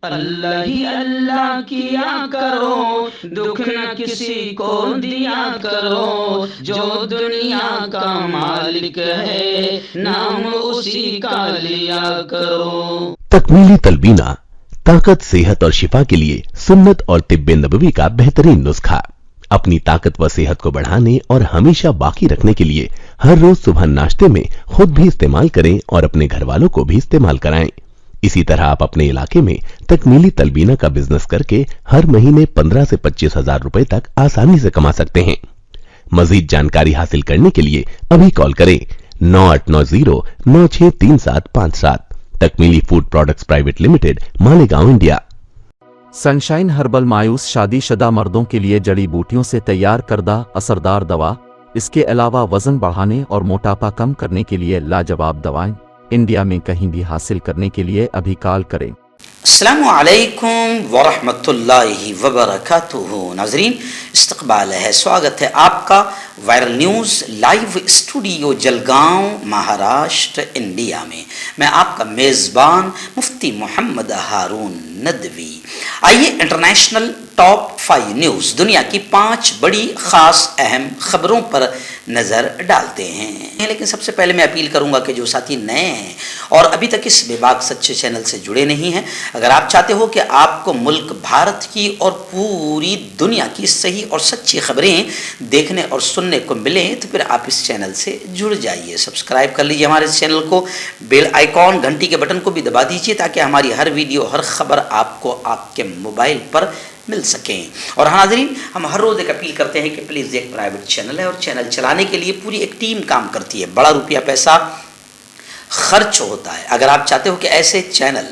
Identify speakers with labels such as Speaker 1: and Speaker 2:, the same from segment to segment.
Speaker 1: अल्लाह ही अल्लाह किया करो, दुख न किसी को दिया करो, जो दुनिया का मालिक है नाम उसी का लिया करो।
Speaker 2: तकमीली तलबीना, ताकत, सेहत और शिफा के लिए सुन्नत और तिब्बे नबवी का बेहतरीन नुस्खा। अपनी ताकत व सेहत को बढ़ाने और हमेशा बाकी रखने के लिए हर रोज सुबह नाश्ते में खुद भी इस्तेमाल करें और अपने घर वालों को भी इस्तेमाल कराएं। इसी तरह आप अपने इलाके में तकमीली तलबीना का बिजनेस करके हर महीने 15 से 25 हजार रुपए तक आसानी से कमा सकते हैं। मजीद जानकारी हासिल करने के लिए अभी कॉल करें 9890963757। Takmeeli food products private limited, Malegaon, India.
Speaker 3: Sunshine herbal मायूस शादीशुदा मर्दों के लिए जड़ी बूटियों से तैयार करदा असरदार दवा। इसके अलावा वजन बढ़ाने और मोटापा कम करने के लिए लाजवाब दवाएं इंडिया में कहीं भी हासिल करने के लिए अभी कॉल करें।
Speaker 4: अस्सलामु अलैकुम वरहमतुल्लाहि वबरकातुहू। नाज़रीन, इस्तक़बाल है, स्वागत है आपका viral news live studio Jalgaon, Maharashtra, India में। मैं आपका मेज़बान मुफ्ती मोहम्मद हारून नदवी। आइए इंटरनेशनल टॉप 5 न्यूज़, दुनिया की 5 बड़ी ख़ास अहम खबरों पर नज़र डालते हैं। लेकिन सबसे पहले मैं अपील करूंगा कि जो साथी नए हैं और अभी तक इस बेबाक सच्चे चैनल से जुड़े नहीं हैं, अगर आप चाहते हो कि आपको मुल्क भारत की और पूरी दुनिया की सही और सच्ची खबरें देखने और सुनने को मिलें, तो फिर आप इस चैनल से जुड़ जाइए। सब्सक्राइब कर लीजिए हमारे इस चैनल को, बेल आइकॉन घंटी के बटन को भी दबा दीजिए ताकि हमारी हर वीडियो, हर खबर आपको आपके मोबाइल पर मिल सकें। और हाँ नाज़रीन, हम हर रोज़ एक अपील करते हैं कि प्लीज़, एक प्राइवेट चैनल है और चैनल चलाने के लिए पूरी एक टीम काम करती है, बड़ा रुपया पैसा खर्च होता है। अगर आप चाहते हो कि ऐसे चैनल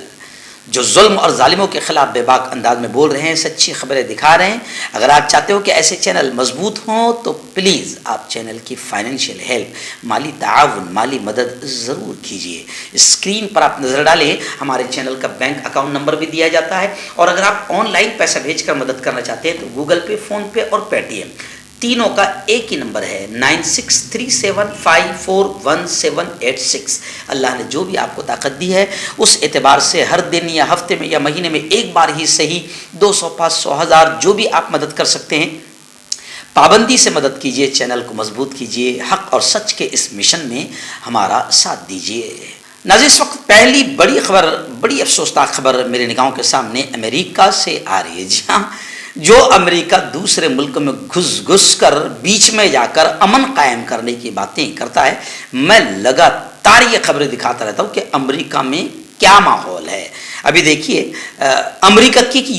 Speaker 4: जो जुल्म और जालिमों के खिलाफ बेबाक अंदाज में बोल रहे हैं, सच्ची खबरें दिखा रहे हैं, अगर आप चाहते हो कि ऐसे चैनल मजबूत हों, तो प्लीज़ आप चैनल की फाइनेंशियल हेल्प, माली ताउन, माली मदद ज़रूर कीजिए। स्क्रीन पर आप नज़र डालें, हमारे चैनल का बैंक अकाउंट नंबर भी दिया जाता है। और अगर आप ऑनलाइन पैसा भेजकर मदद करना चाहते हैं तो गूगल पे, फ़ोनपे और पेटीएम तीनों का एक ही नंबर है 9637541786। अल्लाह ने जो भी आपको ताकत दी है उस एतबार से हर दिन या हफ्ते में या महीने में एक बार ही सही 200, 500, 1000 जो भी आप मदद कर सकते हैं, पाबंदी से मदद कीजिए, चैनल को मजबूत कीजिए, हक और सच के इस मिशन में हमारा साथ दीजिए। नाज़रीन, इस वक्त पहली बड़ी खबर, बड़ी अफसोसनाक खबर मेरे निगाहों के सामने अमेरिका से आ रही है। जी हाँ, जो अमेरिका दूसरे मुल्क में घुस कर बीच में जाकर अमन कायम करने की बातें करता है, मैं लगातार ये खबरें दिखाता रहता हूँ कि अमेरिका में क्या माहौल है। अभी देखिए, अमेरिका की एक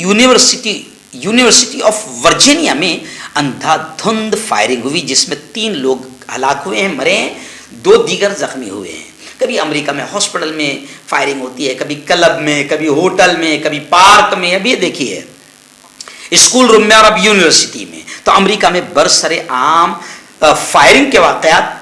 Speaker 4: यूनिवर्सिटी ऑफ वर्जीनिया में अंधाधुंध फायरिंग हुई जिसमें 3 लोग हलाक हुए हैं, मरे हैं, 2 दीगर जख्मी हुए हैं। कभी अमेरिका में हॉस्पिटल में फायरिंग होती है, कभी क्लब में, कभी होटल में, कभी पार्क में। अभी देखिए स्कूल रूम में और अब यूनिवर्सिटी में। तो अमेरिका में बरसरे आम फायरिंग के वाकयात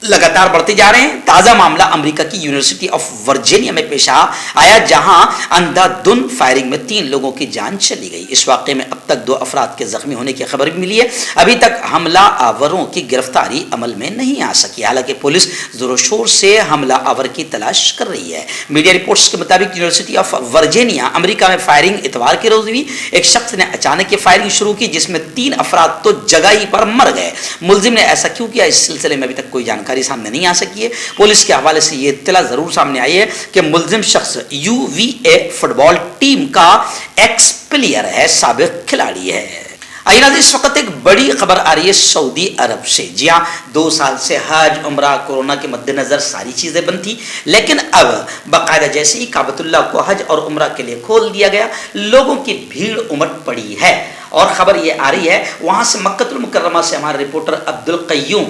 Speaker 4: लगातार बढ़ते जा रहे हैं। ताज़ा मामला अमेरिका की यूनिवर्सिटी ऑफ वर्जीनिया में पेश आया, जहां अंधाधुंध फायरिंग में 3 लोगों की जान चली गई। इस वाक़े में अब तक 2 अफराद के जख्मी होने की खबर भी मिली है। अभी तक हमला आवरों की गिरफ्तारी अमल में नहीं आ सकी। हालांकि पुलिस जोरों शोर से हमला आवर की तलाश कर रही है। मीडिया रिपोर्ट्स के मुताबिक यूनिवर्सिटी ऑफ वर्जीनिया अमेरिका में फायरिंग इतवार की रोज हुई। एक शख्स ने अचानक ये फायरिंग शुरू की जिसमें 3 अफराद तो जगह ही पर मर गए। मुलजिम ने ऐसा क्यों किया, इस सिलसिले में अभी तक कोई जानकारी सामने नहीं आ सकी है। पुलिस के हवाले से यह इत्तला जरूर सामने आई है कि मुलजिम शख्स यूवीए फुटबॉल टीम का एक्स प्लेयर है, साबिक खिलाड़ी है। आइए नाज़रीन, इस वक्त एक बड़ी खबर आ रही है सऊदी अरब से। जी हाँ, 2 साल से हज, उम्रा, कोरोना के मद्देनजर सारी चीजें बंद थी, लेकिन अब बाकायदा जैसे ही काबतुल्लाह को हज और उम्रा के लिए खोल दिया गया, लोगों की भीड़ उमड़ पड़ी है। और खबर ये आ रही है वहां से, मक्कतुल मुकर्रमा से हमारे रिपोर्टर अब्दुल कय्यूम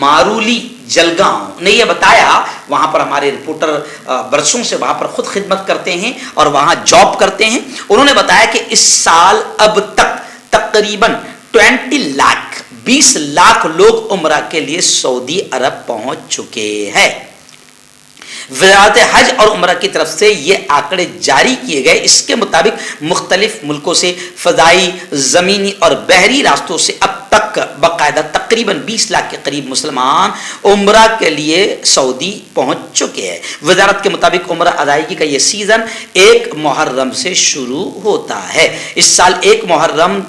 Speaker 4: मारूली जलगांव ने यह बताया। वहां पर हमारे रिपोर्टर बरसों से वहां पर खुद खिदमत करते हैं और वहां जॉब करते हैं। उन्होंने बताया कि इस साल अब तक तकरीबन 20 लाख लोग उम्रा के लिए सऊदी अरब पहुंच चुके हैं। वजारत हज और उम्रा की तरफ से ये आंकड़े जारी किए गए। इसके मुताबिक मुख्तलिफ मुल्कों से, फजाई, जमीनी और बहरी रास्तों से अब तक बाकायदा तकरीबन 20 लाख के करीब मुसलमान उम्रा के लिए सऊदी पहुंच चुके हैं। वजारत के मुताबिक उम्रा अदायगी का ये सीजन 1 मुहर्रम से शुरू होता है। इस साल 1 मुहर्रम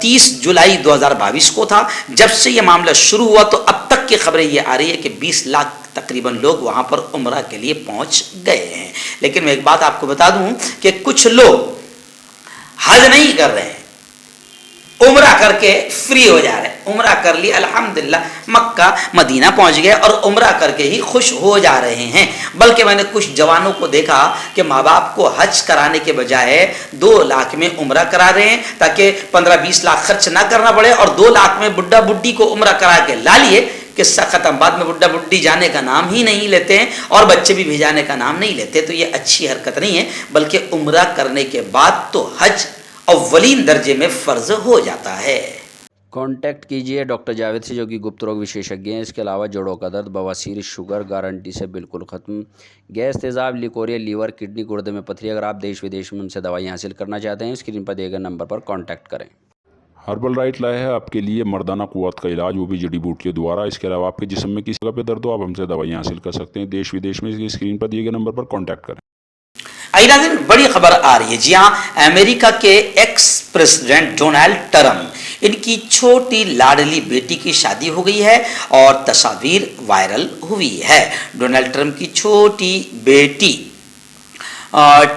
Speaker 4: 30 जुलाई 2022 को था। जब से यह मामला शुरू हुआ तो अब तक की खबरें ये आ रही है कि 20 लाख तकरीबन लोग वहां पर उम्रा के लिए पहुंच गए हैं। लेकिन मैं एक बात आपको बता दूं कि कुछ लोग हज नहीं कर रहे हैं, उम्रा करके फ्री हो जा रहे हैं। उम्रा कर ली, अल्हम्दुलिल्लाह, मक्का मदीना पहुंच गए और उम्रा करके ही खुश हो जा रहे हैं। बल्कि मैंने कुछ जवानों को देखा कि माँ बाप को हज कराने के बजाय 2 लाख में उम्रा करा रहे हैं ताकि 15-20 लाख खर्च ना करना पड़े, और 2 लाख में बुढ़ा बुढ़ी को उम्रा करा के ला लिए। किस्सा खत्म। बाद में बुढ़ा बुढ़ी जाने का नाम ही नहीं लेते हैं और बच्चे भी भेजाने का नाम नहीं लेते। तो ये अच्छी हरकत नहीं है, बल्कि उम्रा करने के बाद तो हज अव्वलीन दर्जे में फर्ज हो जाता है।
Speaker 1: कांटेक्ट कीजिए डॉक्टर जावेद से, जो कि गुप्त रोग विशेषज्ञ हैं। इसके अलावा जोड़ों का दर्द, बवासीर, शुगर गारंटी से बिल्कुल ख़त्म, गैस, तेज़ाब, लिकोरिया, लीवर, किडनी, गुर्दे में पथरी। अगर आप देश विदेश में उनसे दवाई हासिल करना चाहते हैं, स्क्रीन पर दिए गए नंबर पर कांटेक्ट करें।
Speaker 5: हर्बल राइट लाया है आपके लिए मर्दाना कुव्वत का इलाज, वो भी जड़ी बूटियों द्वारा। इसके अलावा आपके जिस्म में किसी जगह पे दर्द हो, आप हमसे दवाइयाँ हासिल कर सकते हैं देश विदेश में। इसकी स्क्रीन पर दिए गए नंबर पर कॉन्टैक्ट करें।
Speaker 4: नाज़रीन, बड़ी खबर आ रही है। जी हाँ, अमेरिका के एक्स प्रेसिडेंट डोनाल्ड ट्रंप, इनकी छोटी लाडली बेटी की शादी हो गई है और तस्वीर वायरल हुई है। डोनाल्ड ट्रंप की छोटी बेटी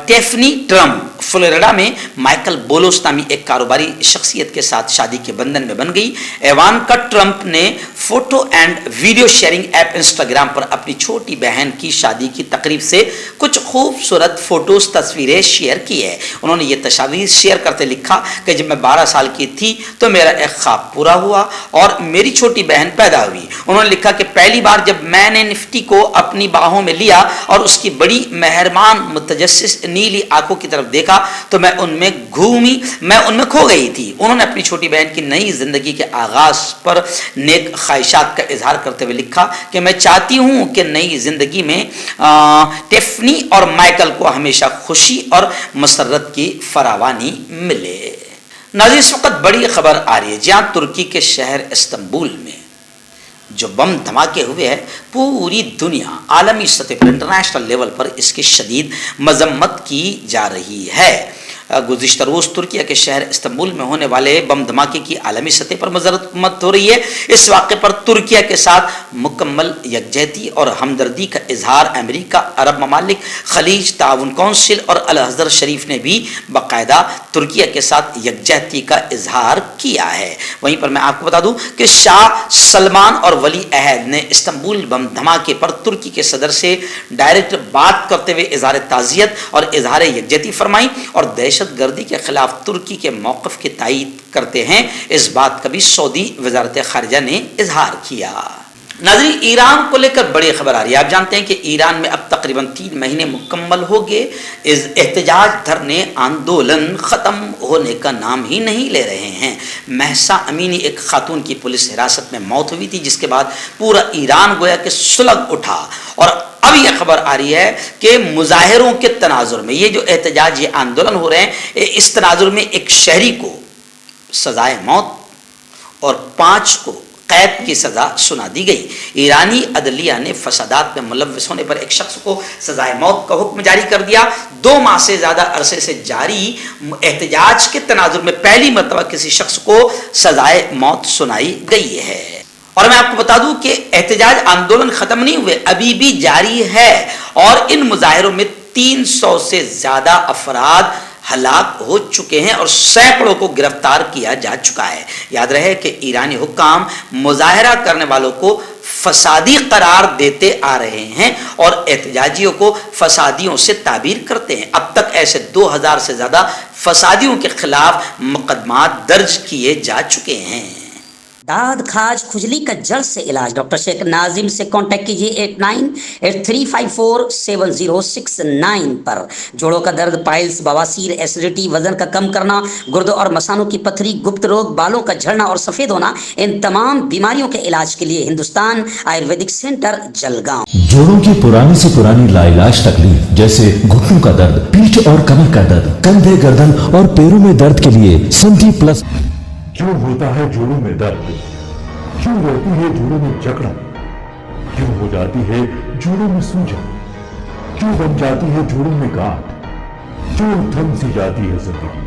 Speaker 4: टेफनी ट्रंप फ्लोरिडा में माइकल बोलोस नामी एक कारोबारी शख्सियत के साथ शादी के बंधन में बन गई। इवांका ट्रंप ने photo and video sharing app Instagram पर अपनी छोटी बहन की शादी की तकरीब से कुछ खूबसूरत फोटोज, तस्वीरें शेयर की है। उन्होंने ये तस्वीर शेयर करते लिखा कि जब मैं 12 साल की थी तो मेरा एक ख्वाब पूरा हुआ और मेरी छोटी बहन पैदा हुई। उन्होंने लिखा कि पहली बार जब मैंने निफ्टी को अपनी बाहों में लिया और उसकी बड़ी मेहरबान मुतजस्सिस नीली आंखों की तरफ देखा तो मैं उनमें खो गई थी। उन्होंने अपनी छोटी बहन की नई जिंदगी के आगाज पर नेक ख्वाहिशात का इजहार करते हुए लिखा कि मैं चाहती हूं कि नई जिंदगी में टेफनी और माइकल को हमेशा खुशी और मसरत की फरावानी मिले। नाज़रीन, इस वक्त बड़ी खबर आ रही है जहां तुर्की के शहर इस्तांबुल में जो बम धमाके हुए हैं, पूरी दुनिया आलमी सतह पर, इंटरनेशनल लेवल पर इसकी शदीद मजम्मत की जा रही है। गुज़िश्ता रोज़ तुर्किया के शहर इस्तांबुल में होने वाले बम धमाके की आलमी सतह पर मजम्मत हो रही है। इस वाक़े पर तुर्किया के साथ मुकम्मल यकजहती और हमदर्दी का इजहार अमेरिका, अरब ममालिक, खलीज ताउन कौंसिल और अल अज़हर शरीफ ने भी बाकायदा तुर्किया के साथ यकजहती का इजहार किया है। वहीं पर मैं आपको बता दूं कि शाह सलमान और वली अहद ने इस्तांबुल बम धमाके पर तुर्की के सदर से डायरेक्ट बात करते हुए इजहार ताज़ियत और इजहार यकजहती फरमाई और दहशतगर्दी के खिलाफ तुर्की के मौक़िफ़ की तायीद करते हैं। इस बात का भी सऊदी वज़ारत ख़ारिजा ने इजहार किया। नाज़रीन, ईरान को लेकर बड़ी खबर आ रही है। आप जानते हैं कि ईरान में अब तकरीबन 3 महीने मुकम्मल हो गए। इस एहतजाज, धरने, आंदोलन ख़त्म होने का नाम ही नहीं ले रहे हैं। महसा अमीनी, एक खातून की पुलिस हिरासत में मौत हुई थी, जिसके बाद पूरा ईरान गोया कि सुलग उठा। और अब यह खबर आ रही है कि मुजाहिरों के तनाजुर में, ये जो एहतजाज, ये आंदोलन हो रहे हैं, इस तनाजुर में एक शहरी को सजाए मौत और 5 को कैद की सजा सुना दी गई। ईरानी अदलिया ने फसादात में मुलव्वस होने पर एक शख्स को सजाए मौत का हुक्म जारी कर दिया। 2 माह से ज्यादा अरसे से जारी एहतजाज के तनाजुर में पहली मरतबा किसी शख्स को सजाए मौत सुनाई गई है। और मैं आपको बता दूं कि एहतजाज आंदोलन खत्म नहीं हुए, अभी भी जारी है और इन मुजाहिरों में 300 से ज्यादा अफराद हलाक हो चुके हैं और सैकड़ों को गिरफ्तार किया जा चुका है। याद रहे कि ईरानी हुक्काम मुजाहिरा करने वालों को फसादी करार देते आ रहे हैं और एहतजाजियों को फसादियों से ताबीर करते हैं। अब तक ऐसे 2000 से ज्यादा फसादियों के खिलाफ मुकदमा दर्ज किए जा चुके हैं।
Speaker 6: दाद खाज खुजली का जड़ से इलाज डॉक्टर शेख नाजिम से कांटेक्ट कीजिए 8983547069 पर। जोड़ों का दर्द, पाइल्स, बवासीर, एसिडिटी, वजन का कम करना, गुर्दों और मसानों की पथरी, गुप्त रोग, बालों का झड़ना और सफेद होना, इन तमाम बीमारियों के इलाज के लिए हिंदुस्तान आयुर्वेदिक सेंटर जलगांव।
Speaker 7: जोड़ों की पुरानी से पुरानी लाइलाज तकलीफ जैसे घुटनों का दर्द, पीठ और कमर का दर्द, कंधे, गर्दन और पैरों में दर्द के लिए संधि प्लस।
Speaker 8: क्यों होता है जोड़ों में दर्द? क्यों रहती है जोड़ों में जकड़न? क्यों हो जाती है जोड़ों में सूजन? क्यों बन जाती है जोड़ों में गांठ? क्यों थम सी जाती है जिंदगी?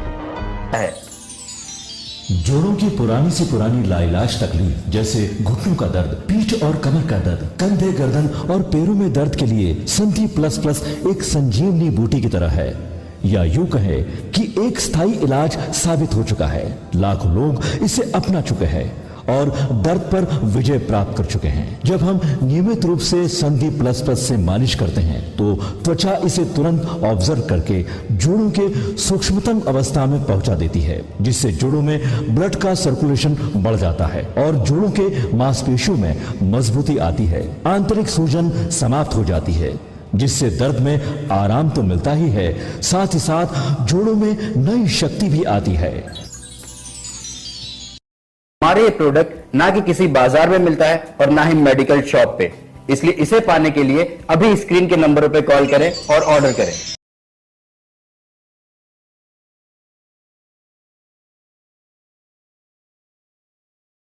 Speaker 7: जोड़ों की पुरानी से पुरानी लाइलाज तकलीफ जैसे घुटनों का दर्द, पीठ और कमर का दर्द, कंधे, गर्दन और पैरों में दर्द के लिए संधि प्लस प्लस एक संजीवनी बूटी की तरह है, या यूं कहे कि एक स्थायी इलाज साबित हो चुका है। लाखों लोग इसे अपना चुके हैं और दर्द पर विजय प्राप्त कर चुके हैं। जब हम नियमित रूप से संधि प्लस प्लस से मालिश करते हैं तो त्वचा इसे तुरंत ऑब्जर्व करके जोड़ों के सूक्ष्मतम अवस्था में पहुंचा देती है, जिससे जोड़ों में ब्लड का सर्कुलेशन बढ़ जाता है और जोड़ों के मांसपेशियों में मजबूती आती है। आंतरिक सूजन समाप्त हो जाती है, जिससे दर्द में आराम तो मिलता ही है, साथ ही साथ जोड़ों में नई शक्ति भी आती है।
Speaker 9: हमारे ये प्रोडक्ट ना कि किसी बाजार में मिलता है और ना ही मेडिकल शॉप पे, इसलिए इसे पाने के लिए अभी स्क्रीन के नंबरों पे कॉल करें और ऑर्डर करें।